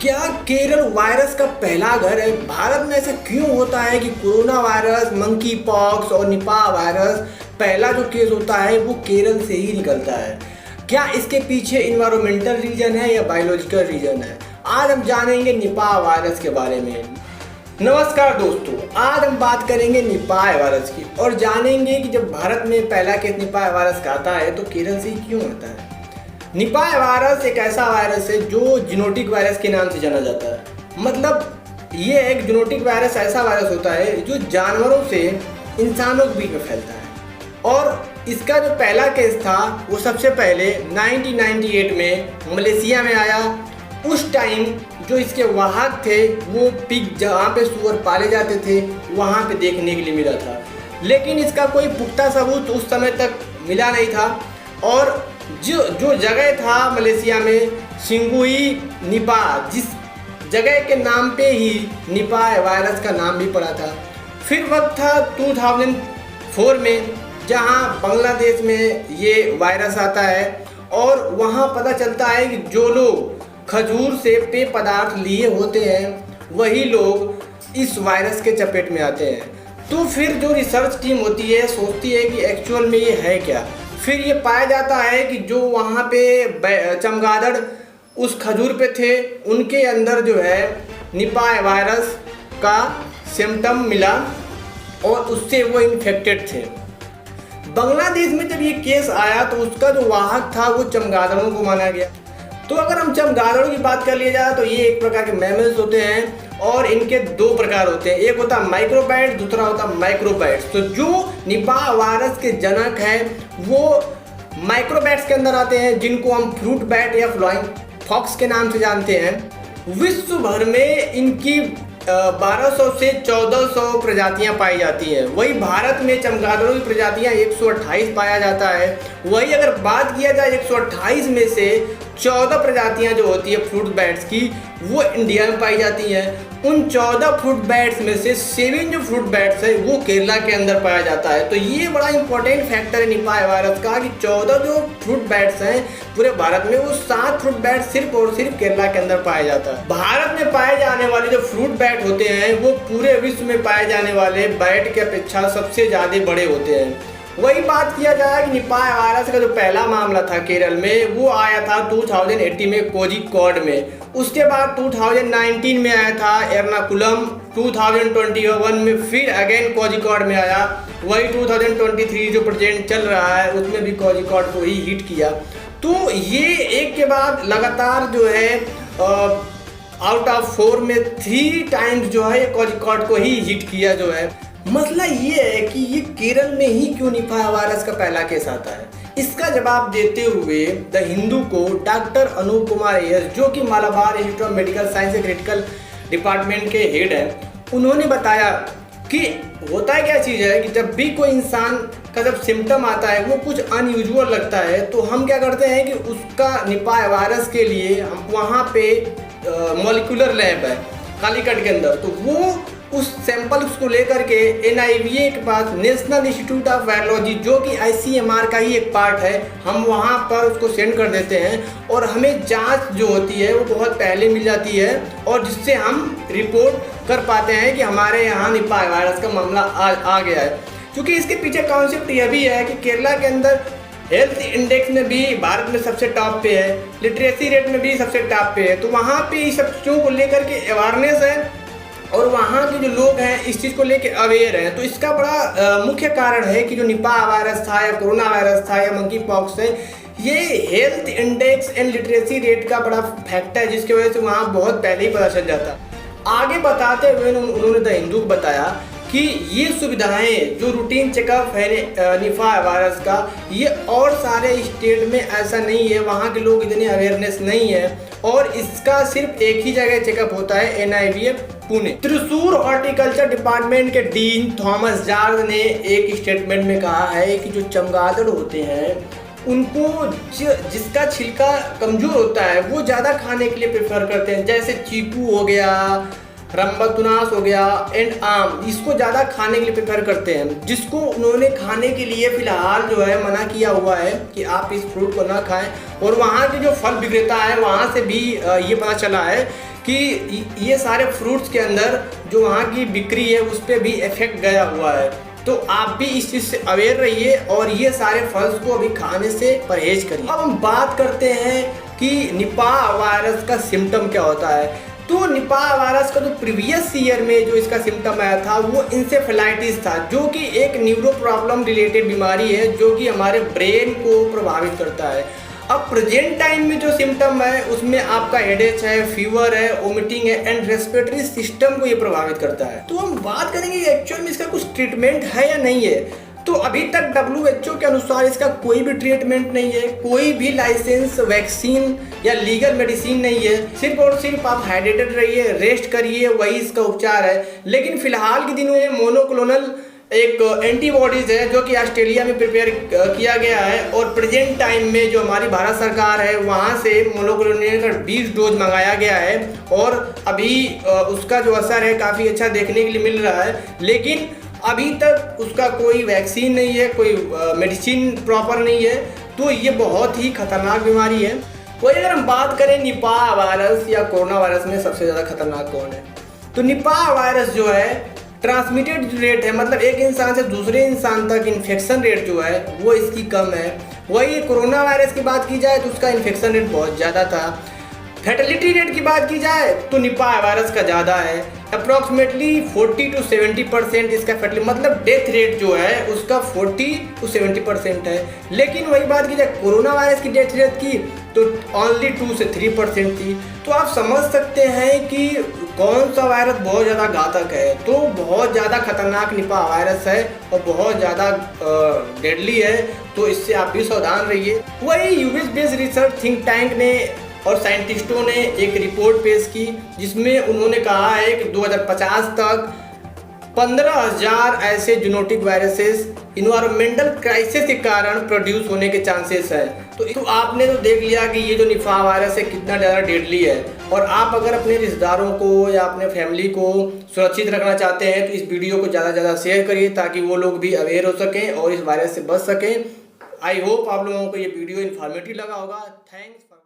क्या केरल वायरस का पहला घर है? भारत में ऐसा क्यों होता है कि कोरोना वायरस, मंकी पॉक्स और निपाह वायरस पहला जो केस होता है वो केरल से ही निकलता है? क्या इसके पीछे इन्वायरमेंटल रीजन है या बायोलॉजिकल रीजन है? आज हम जानेंगे निपाह वायरस के बारे में। नमस्कार दोस्तों, आज हम बात करेंगे निपाह वायरस की और जानेंगे कि जब भारत में पहला केस निपाह वायरस का आता है तो केरल से ही क्यों आता है। निपाह वायरस एक ऐसा वायरस है जो जीनोटिक वायरस के नाम से जाना जाता है। मतलब ये एक जीनोटिक वायरस ऐसा वायरस होता है जो जानवरों से इंसानों के बीच में फैलता है। और इसका जो पहला केस था वो सबसे पहले 1998 में मलेशिया में आया। उस टाइम जो इसके वाहक थे वो पिग, जहाँ पे सुअर पाले जाते थे, वहाँ पे देखने के लिए मिला था, लेकिन इसका कोई पुख्ता सबूत उस समय तक मिला नहीं था। और जो जगह था मलेशिया में सिंगुई निपाह, जिस जगह के नाम पे ही निपाह वायरस का नाम भी पड़ा था। फिर वक्त था 2004 में, जहां बांग्लादेश में ये वायरस आता है और वहां पता चलता है कि जो लोग खजूर से पेय पदार्थ लिए होते हैं वही लोग इस वायरस के चपेट में आते हैं। तो फिर जो रिसर्च टीम होती है सोचती है कि एक्चुअल में ये है क्या। फिर ये पाया जाता है कि जो वहाँ पे चमगादड़ उस खजूर पे थे उनके अंदर जो है निपाह वायरस का सिम्टम मिला और उससे वो इन्फेक्टेड थे। बांग्लादेश में जब ये केस आया तो उसका जो वाहक था वो चमगादड़ों को माना गया। तो अगर हम चमगादड़ों की बात कर लिया जाए तो ये एक प्रकार के मैमल्स होते हैं और इनके दो प्रकार होते हैं, एक होता है माइक्रोबैट, दूसरा होता है माइक्रोबैट्स। तो जो निपाह वायरस के जनक है वो माइक्रोबैट्स के अंदर आते हैं, जिनको हम फ्रूट बैट या फ्लाइंग फॉक्स के नाम से जानते हैं। विश्व भर में इनकी 1200 से 1400 प्रजातियां पाई जाती हैं। वही भारत में चमगादड़ों की प्रजातियां 128 पाया जाता है। वही अगर बात किया जाए 128 में से 14 प्रजातियां जो होती है फ्रूट बैट्स की वो इंडिया में पाई जाती हैं। उन 14 फ्रूट बैट्स में से 7 जो फ्रूट बैट्स है वो केरला के अंदर पाया जाता है। तो ये बड़ा इंपॉर्टेंट फैक्टर है निपाह वायरस का कि 14 जो फ्रूट बैट्स हैं पूरे भारत में, वो 7 फ्रूट बैट सिर्फ और सिर्फ केरला के अंदर पाया जाता है। भारत में पाए जाने वाले जो फ्रूट बैट होते हैं वो पूरे विश्व में पाए जाने वाले बैट के अपेक्षा सबसे ज़्यादा बड़े होते हैं। वही बात किया जाए कि निपाह वायरस का जो पहला मामला था केरल में वो आया था 2080 में कोझिकोड में। उसके बाद 2019 में आया था एर्नाकुलम, 2021 में फिर अगेन कोझिकोड में आया। वही 2023 जो प्रेजेंट चल रहा है उसमें भी कोझिकोड को ही हिट किया। तो ये एक के बाद लगातार जो है आउट ऑफ 4 में 3 टाइम्स जो है कोझिकोड को ही हिट किया जो है। मसला ये है कि ये केरल में ही क्यों निपाह वायरस का पहला केस आता है। इसका जवाब देते हुए द हिंदू को डॉक्टर अनूप कुमार एस, जो कि Malabar institute of medical science and critical department के हेड हैं, उन्होंने बताया कि होता है क्या चीज़ है कि जब भी कोई इंसान का जब सिम्टम आता है वो कुछ अनयूजुअल लगता है तो हम क्या करते हैं कि उसका निपाह वायरस के लिए हम वहाँ पे मॉलिक्यूलर लैब है कालीकट के अंदर, तो वो उस सैंपल्स को लेकर के NIVA के पास, नेशनल इंस्टीट्यूट ऑफ वायरोलॉजी, जो कि ICMR का ही एक पार्ट है, हम वहाँ पर उसको सेंड कर देते हैं और हमें जांच जो होती है वो बहुत पहले मिल जाती है और जिससे हम रिपोर्ट कर पाते हैं कि हमारे यहाँ निपाह वायरस का मामला आ गया है। क्योंकि इसके पीछे कॉन्सेप्ट यह भी है कि केरला के अंदर हेल्थ इंडेक्स में भी भारत में सबसे टॉप पे है, लिटरेसी रेट में भी सबसे टॉप पे है। तो वहाँ पे इस सब चीज़ों को लेकर के अवेयरनेस है और वहाँ के जो लोग हैं इस चीज़ को लेके अवेयर हैं। तो इसका बड़ा मुख्य कारण है कि जो निपाह वायरस था या कोरोना वायरस था या मंकी पॉक्स है, ये health index and literacy rate का बड़ा फैक्टर है, जिसकी वजह से वहाँ बहुत पहले ही पता चल जाता। आगे बताते हुए उन्होंने द हिंदू को बताया कि ये सुविधाएं जो रूटीन चेकअप है निपाह वायरस का, ये और सारे स्टेट में ऐसा नहीं है, वहाँ के लोग इतने अवेयरनेस नहीं है और इसका सिर्फ एक ही जगह चेकअप होता है, NIVA Pune. Thrissur horticulture department के डीन थॉमस जॉर्ज ने एक स्टेटमेंट में कहा है कि जो चमगादड़ होते हैं उनको जिसका छिलका कमजोर होता है वो ज़्यादा खाने के लिए प्रेफर करते हैं, जैसे चीकू हो गया, रंबतुनास हो गया एंड आम, इसको ज़्यादा खाने के लिए प्रेफर करते हैं, जिसको उन्होंने खाने के लिए फ़िलहाल जो है मना किया हुआ है कि आप इस फ्रूट को ना खाएं। और वहाँ के जो फल विक्रेता है वहाँ से भी ये पता चला है कि ये सारे फ्रूट्स के अंदर जो वहाँ की बिक्री है उस पर भी इफेक्ट गया हुआ है। तो आप भी इस चीज़ से अवेयर रहिए और ये सारे फल्स को अभी खाने से परहेज करिए। अब हम बात करते हैं कि निपाह वायरस का सिम्टम क्या होता है। तो निपाह वायरस का जो प्रीवियस ईयर में जो इसका सिम्टम आया था वो इंसेफेलाइटिस था, जो कि एक न्यूरो प्रॉब्लम रिलेटेड बीमारी है जो कि हमारे ब्रेन को प्रभावित करता है। अब प्रेजेंट टाइम में जो सिम्टम है उसमें आपका हेडेक है, फीवर है, वोमिटिंग है एंड रेस्पिरेटरी सिस्टम को ये प्रभावित करता है। तो हम बात करेंगे एक्चुअल में इसका कुछ ट्रीटमेंट है या नहीं है। तो अभी तक WHO के अनुसार इसका कोई भी ट्रीटमेंट नहीं है, कोई भी लाइसेंस वैक्सीन या लीगल मेडिसिन नहीं है। सिर्फ और सिर्फ आप हाइड्रेटेड रहिए, रेस्ट करिए, वही इसका उपचार है। लेकिन फिलहाल के दिनों में मोनोक्लोनल एक एंटीबॉडीज है जो कि ऑस्ट्रेलिया में प्रिपेयर किया गया है और प्रेजेंट टाइम में जो हमारी भारत सरकार है वहाँ से मोनोक्लोनल का 20 डोज मंगाया गया है और अभी उसका जो असर है काफ़ी अच्छा देखने के लिए मिल रहा है। लेकिन अभी तक उसका कोई वैक्सीन नहीं है, कोई मेडिसिन प्रॉपर नहीं है। तो ये बहुत ही खतरनाक बीमारी है। वही अगर हम बात करें निपाह वायरस या कोरोना वायरस में सबसे ज़्यादा खतरनाक कौन है, तो निपाह वायरस जो है ट्रांसमिटेड रेट है, मतलब एक इंसान से दूसरे इंसान तक इन्फेक्शन रेट जो है वो इसकी कम है। वही कोरोना वायरस की बात की जाए तो उसका इन्फेक्शन रेट बहुत ज़्यादा था। फैटेलिटी रेट की बात की जाए तो निपाह वायरस का ज़्यादा है, अप्रॉक्सीमेटली 40 to 70% इसका फैटेलिटी मतलब डेथ रेट जो है उसका 40 to 70% है। लेकिन वही बात की जाए कोरोना वायरस की डेथ रेट की तो ओनली 2 से 3% थी। तो आप समझ सकते हैं कि कौन सा वायरस बहुत ज़्यादा घातक है। तो बहुत ज़्यादा खतरनाक निपाह वायरस है और बहुत ज़्यादा डेडली है, तो इससे आप भी सावधान रहिए। वही US based research think tank ने और साइंटिस्टों ने एक रिपोर्ट पेश की जिसमें उन्होंने कहा है कि 2050 तक 15,000 ऐसे जूनोटिक वायरसेस इन्वायरमेंटल क्राइसिस के कारण प्रोड्यूस होने के चांसेस है। तो आपने तो देख लिया कि ये जो निपाह वायरस है कितना ज़्यादा डेडली है। और आप अगर अपने रिश्तेदारों को या अपने फैमिली को सुरक्षित रखना चाहते हैं तो इस वीडियो को ज़्यादा से ज़्यादा शेयर करिए ताकि वो लोग भी अवेयर हो सकें और इस वायरस से बच सकें। आई होप आप लोगों को ये वीडियो इन्फॉर्मेटिव लगा होगा। Thanks for